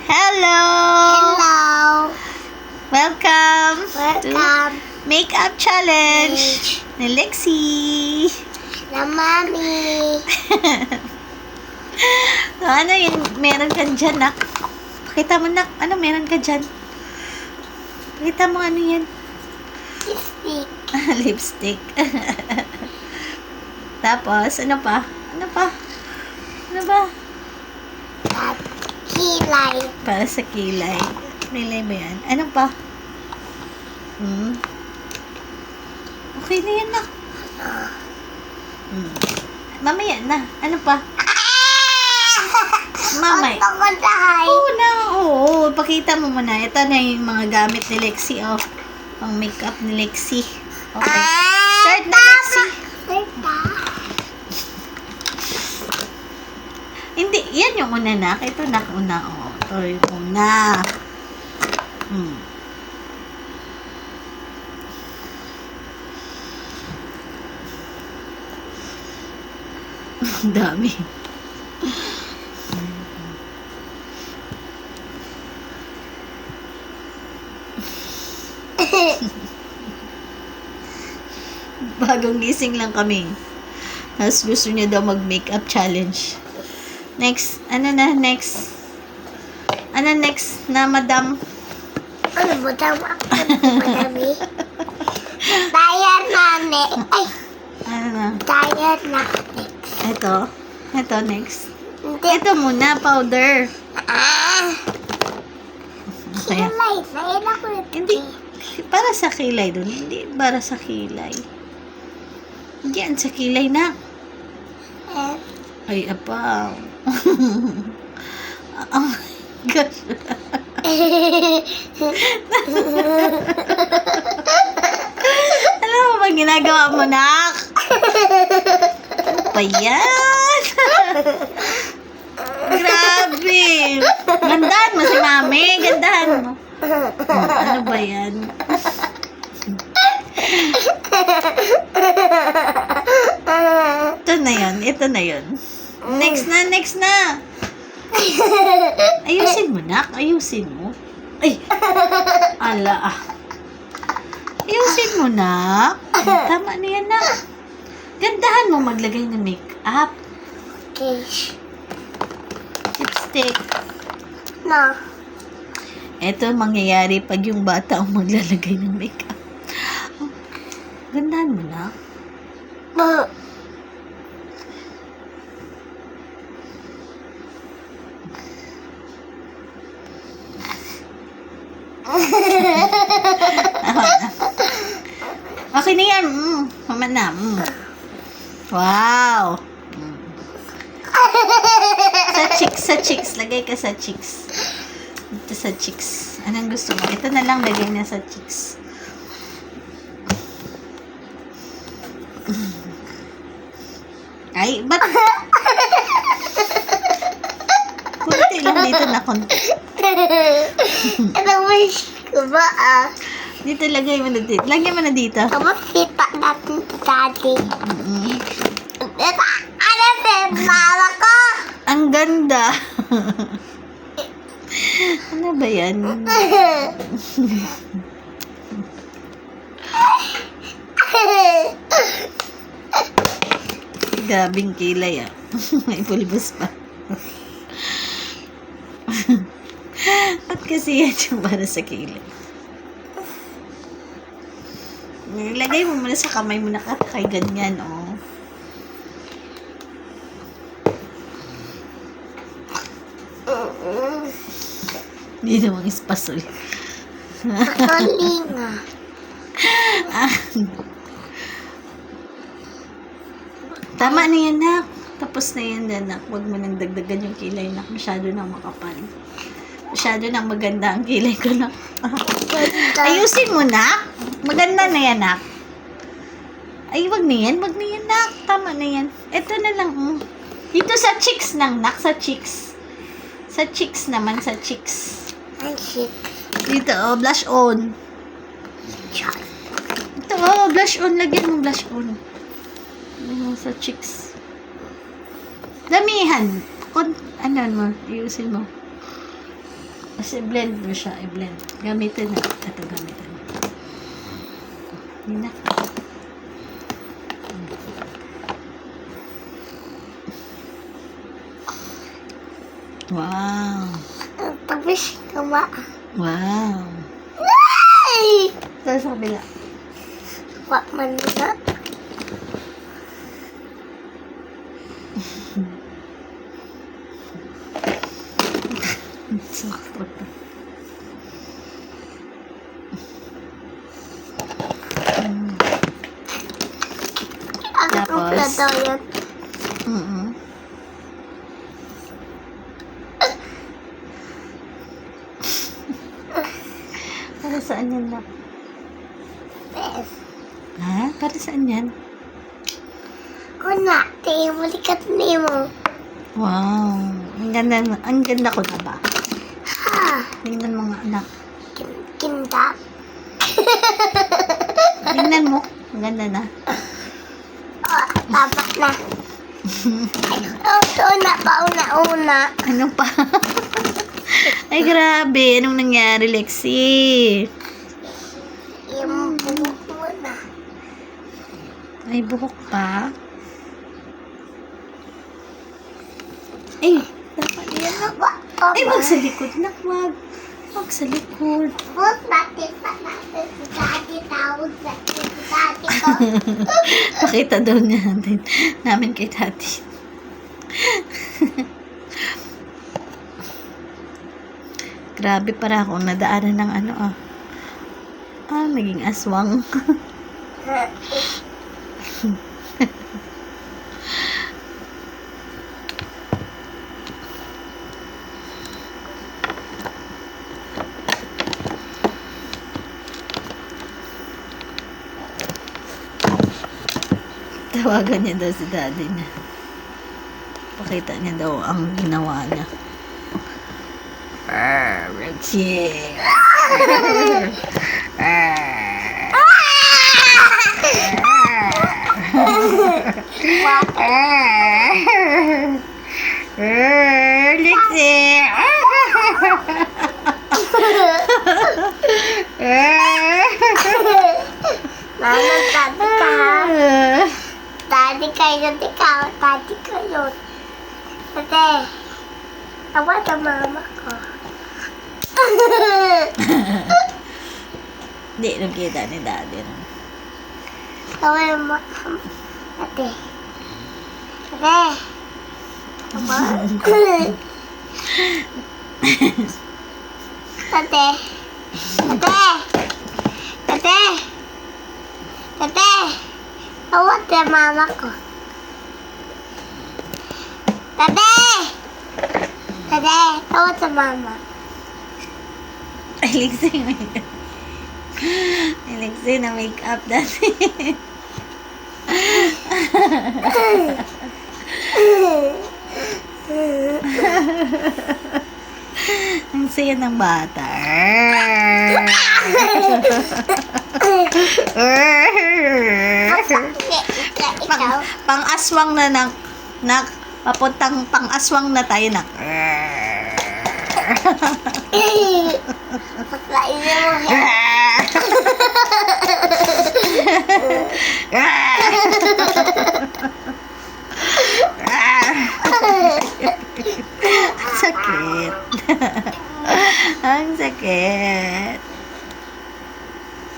Hello! Hello! Welcome to Welcome Makeup Challenge ni Lexi. na Mami. Ano yun? Meron ka dyan, nak? Pakita mo, nak. Ano meron ka dyan? Pakita mo ano yan. Stick. Lipstick. Tapos, ano pa? Ano pa? Ano ba? At kilay. Para sa kilay. Kilay ba yan? Ano pa? Okay na yan, nak. Mamaya na. Ano pa? Mamay. Gusto ko dahil. Oo na. Oo. Pakita mo muna. Ito na yung mga gamit ni Lexi. Oh. Pang makeup ni Lexi. Okay. Start na, Lexi. Hindi. Yan yung una, nak. Ito na una. Oh. Ito yung una. Ang dami. Bagong gising lang kami. Tapos gusto niya daw mag-makeup challenge. Next. Ano na? Next. Ano next na, madam? Ano ba tama ako? Madami. Tired na ne. Ay, Ano na? tired na. Ito. Ito next. Hindi. Ito muna, powder. Kaya, Kilay. Nain ako yung hindi. Para sa kilay dun. Hindi para sa kilay. Diyan sa kilay na. Ay, apa. Oh my gosh. Alam mo ba ginagawa mo, nak? Ano pa yan? Grabe. Gandahan mo si mami. Gandahan mo. Ano ba yan? Ito na yun. Ito na yun. Next na, next na. Ayusin mo, nak. Ayusin mo. Ay. Ala, ah. Ayusin mo, nak. Tama na yan, nak. Gandahan mo maglagay ng make-up. Okay. Lipstick. No. Ito ang mangyayari pag yung bata ang maglalagay ng make-up. Gandahan mo, nak. Okay na yan. Mama na. Wow. Sa cheeks, sa cheeks. Lagay ka sa cheeks. Ito sa cheeks. Anong gusto mo? Ito na lang lagay na sa cheeks. Ay, ba't? Kunti lang dito na konti. Ano wish ko ba Dito lagay mo na dito. Lagyan mo na dito. Kamu kita natin tadi. Ito, ano ba mama ko? Ang ganda. Ano ba yan? Gabing kilay ah. May pulbos pa. At kasi yan yung para sa kilay. Nilagay mo muna sa kamay mo na kay ganyan, oh. Hindi namang ispasol. Kalinga. Tama na yan, nak. Tapos na yan, nak. Huwag mo nang dagdagan yung kilay, nak. Masyado nang makapal. Masyado nang maganda ang kilay ko, nak. Ayusin mo, nak. Maganda na yan, nak. Ay, wag na yan. Wag na yan, nak. Tama na yan. Ito na lang, Dito sa cheeks nang, nak. Sa cheeks. Sa cheeks naman, sa cheeks. Ay, shit. Dito, oh, blush on. Ito, oh, blush on. Lagyan mo blush on. Sa cheeks. Damihan. Ano mo, iusin mo. Kasi blend mo siya, i-blend. Gamitin na. Ito, gamitin mo. Yun na. Wow. Tapos gawa. Wow. Ay! Saan sa kabila? Wak man na. Sakto. Ako Tapos? kumpleto yun. Mm-mm. Para saan yan na? Yes. Ha? Para saan yan? Kuna, tayo balikat ni mo. Wow. Ang ganda ko na ba? Ha? Tingnan mo nga, anak. Kinda. Tingnan mo. Ang ganda na. Oh, tapat na. Ay, oh, una pa, una. Ano pa? Ay, grabe. Anong nangyari, Lexi? Yung buhok mo na. Ay, buhok pa? Ay, dapat yan na. Ay, wag sa likod na. Wag sa likod. Huwag natin pa natin si Daddy tawag na si Daddy ko. Pakita daw niya namin kay Tati. Grabe, para akong nadaanan ng ano naging aswang. Tawagan niya daw si daddy niya. Pakita niya daw ang ginawa niya. Rexy. Lexi. Mama, Daddy ka ha? Daddy kayo, ikaw. Daddy kayo. Ate, tawa sa mama ko. Hindi, nakita ni daddy. Tawa yung mama. Ate. Ate. Tawa. Ate. Ate. Ate. Ate. Tawa sa mama ko. Tate! Tate, tawa sa mama. Ay, Lexi. Ay, Lexi na make up dati. Ang saya ng bata. Ikaw. Pang-aswang na papuntang pang-aswang na tayo na. Pagkain mo. Sakit. Ang sakit.